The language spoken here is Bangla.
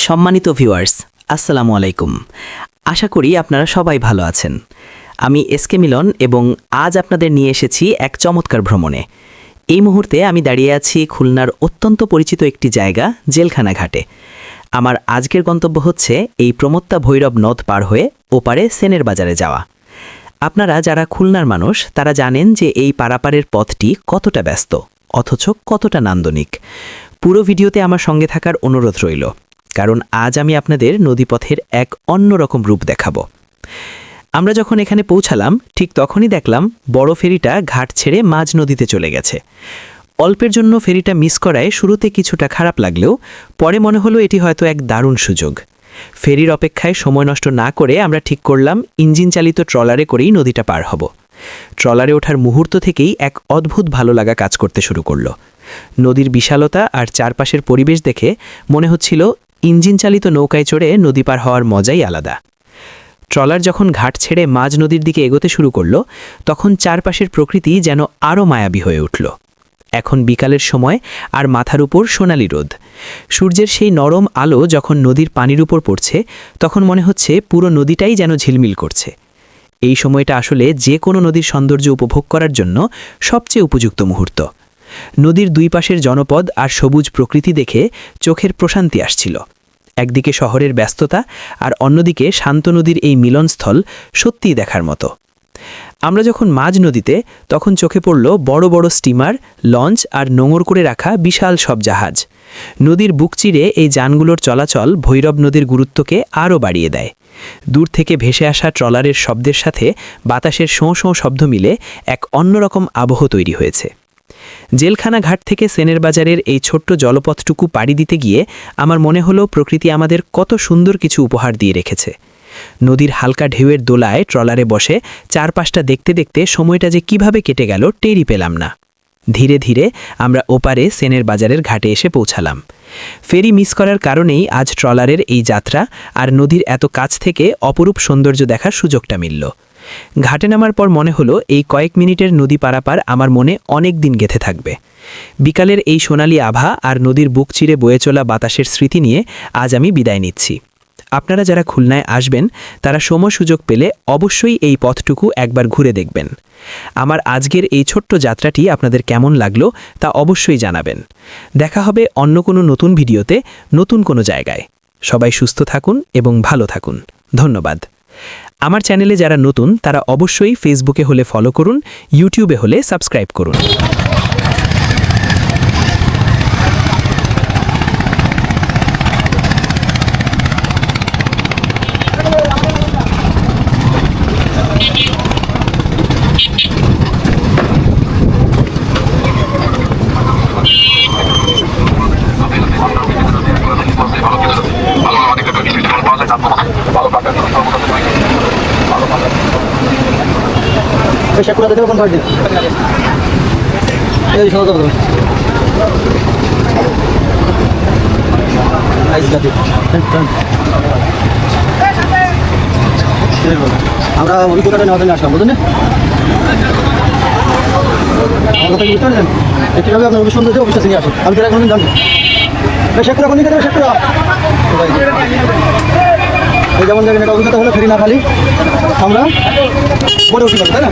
সম্মানিত ভিউয়ার্স, আসসালামু আলাইকুম। আশা করি আপনারা সবাই ভালো আছেন। আমি এসকে মিলন এবং আজ আপনাদের নিয়ে এসেছি এক চমৎকার ভ্রমণে। এই মুহূর্তে আমি দাঁড়িয়ে আছি খুলনার অত্যন্ত পরিচিত একটি জায়গা জেলখানা ঘাটে। আমার আজকের গন্তব্য হচ্ছে এই প্রমত্তা ভৈরব নদ পার হয়ে ওপারে সেনের বাজারে যাওয়া। আপনারা যারা খুলনার মানুষ তারা জানেন যে এই পারাপারের পথটি কতটা ব্যস্ত, অথচ কতটা নান্দনিক। পুরো ভিডিওতে আমার সঙ্গে থাকার অনুরোধ রইল, কারণ আজ আমি আপনাদের নদীপথের এক অন্যরকম রূপ দেখাবো। আমরা যখন এখানে পৌঁছালাম ঠিক তখনই দেখলাম বড় ফেরিটা ঘাট ছেড়ে মাঝ নদীতে চলে গেছে। অল্পের জন্য ফেরিটা মিস করায় শুরুতে কিছুটা খারাপ লাগলেও পরে মনে হলো এটি হয়তো এক দারুণ সুযোগ। ফেরির অপেক্ষায় সময় নষ্ট না করে আমরা ঠিক করলাম ইঞ্জিন চালিত ট্রলারে করেই নদীটা পার হব। ট্রলারে ওঠার মুহূর্ত থেকেই এক অদ্ভুত ভালো লাগা কাজ করতে শুরু করলো। নদীর বিশালতা আর চারপাশের পরিবেশ দেখে মনে হচ্ছিল ইঞ্জিন চালিত নৌকায় চড়ে নদী পার হওয়ার মজাই আলাদা। ট্রলার যখন ঘাট ছেড়ে মাঝ নদীর দিকে এগোতে শুরু করলো তখন চারপাশের প্রকৃতি যেন আরও মায়াবী হয়ে উঠল। এখন বিকালের সময় আর মাথার উপর সোনালি রোদ, সূর্যের সেই নরম আলো যখন নদীর পানির উপর পড়ছে তখন মনে হচ্ছে পুরো নদীটাই যেন ঝিলমিল করছে। এই সময়টা আসলে যে কোনো নদীর সৌন্দর্য উপভোগ করার জন্য সবচেয়ে উপযুক্ত মুহূর্ত। নদীর দুই পাশের জনপদ আর সবুজ প্রকৃতি দেখে চোখের প্রশান্তি আসছিল। একদিকে শহরের ব্যস্ততা আর অন্যদিকে শান্ত নদীর এই মিলনস্থল সত্যিই দেখার মতো। আমরা যখন মাঝ নদীতে তখন চোখে পড়ল বড় বড় স্টিমার, লঞ্চ আর নোঙর করে রাখা বিশাল সব জাহাজ। নদীর বুক চিরে এই যানগুলোর চলাচল ভৈরব নদীর গুরুত্বকে আরও বাড়িয়ে দেয়। দূর থেকে ভেসে আসা ট্রলারের শব্দের সাথে বাতাসের শোঁ শোঁ শব্দ মিলে এক অন্যরকম আবহ তৈরি হয়েছে। জেলখানা ঘাট থেকে সেনের বাজারের এই ছোট্ট জলপথটুকু পাড়ি দিতে গিয়ে আমার মনে হলো প্রকৃতি আমাদের কত সুন্দর কিছু উপহার দিয়ে রেখেছে। নদীর হালকা ঢেউয়ের দোলায় ট্রলারে বসে চারপাশটা দেখতে দেখতে সময়টা যে কিভাবে কেটে গেল টেরই পেলাম না। ধীরে ধীরে আমরা ওপারে সেনের বাজারের ঘাটে এসে পৌঁছালাম। ফেরি মিস করার কারণেই আজ ট্রলারের এই যাত্রা আর নদীর এত কাছ থেকে অপরূপ সৌন্দর্য দেখার সুযোগটা মিলল। ঘাটে নামার পর মনে হলো এই কয়েক মিনিটের নদী পারাপার আমার মনে অনেক দিন গেঁথে থাকবে। বিকালের এই সোনালি আভা আর নদীর বুক চিরে বয়ে চলা বাতাসের স্মৃতি নিয়ে আজ আমি বিদায় নিচ্ছি। আপনারা যারা খুলনায় আসবেন তারা সময় সুযোগ পেলে অবশ্যই এই পথটুকু একবার ঘুরে দেখবেন। আমার আজকের এই ছোট্ট যাত্রাটি আপনাদের কেমন লাগলো তা অবশ্যই জানাবেন। দেখা হবে অন্য কোনো নতুন ভিডিওতে, নতুন কোনো জায়গায়। সবাই সুস্থ থাকুন এবং ভালো থাকুন। ধন্যবাদ। আমার চ্যানেলে যারা নতুন তারা অবশ্যই ফেসবুকে হলে ফলো করুন, ইউটিউবে হলে সাবস্ক্রাইব করুন। শেকুলা দিতে কোন ভাই দিন এই শোনো তো আইস গাতি আমরা ওই কোটাটা নেওয়ার জন্য আসলাম, বুঝলেন? আমার কথা কি বুঝতে পারছেন? কীভাবে আপনার অফিস সৌন্দর্য অফিসটা নিয়ে আসেন আমি তো এখন জানি। শেকুলা কোন দিকে দেবে? শেকুলা এই যেমন দেখেন একটা অভিজ্ঞতা হলো ফেরি না খালি আমরা বড় উঠি পারি, তাই না?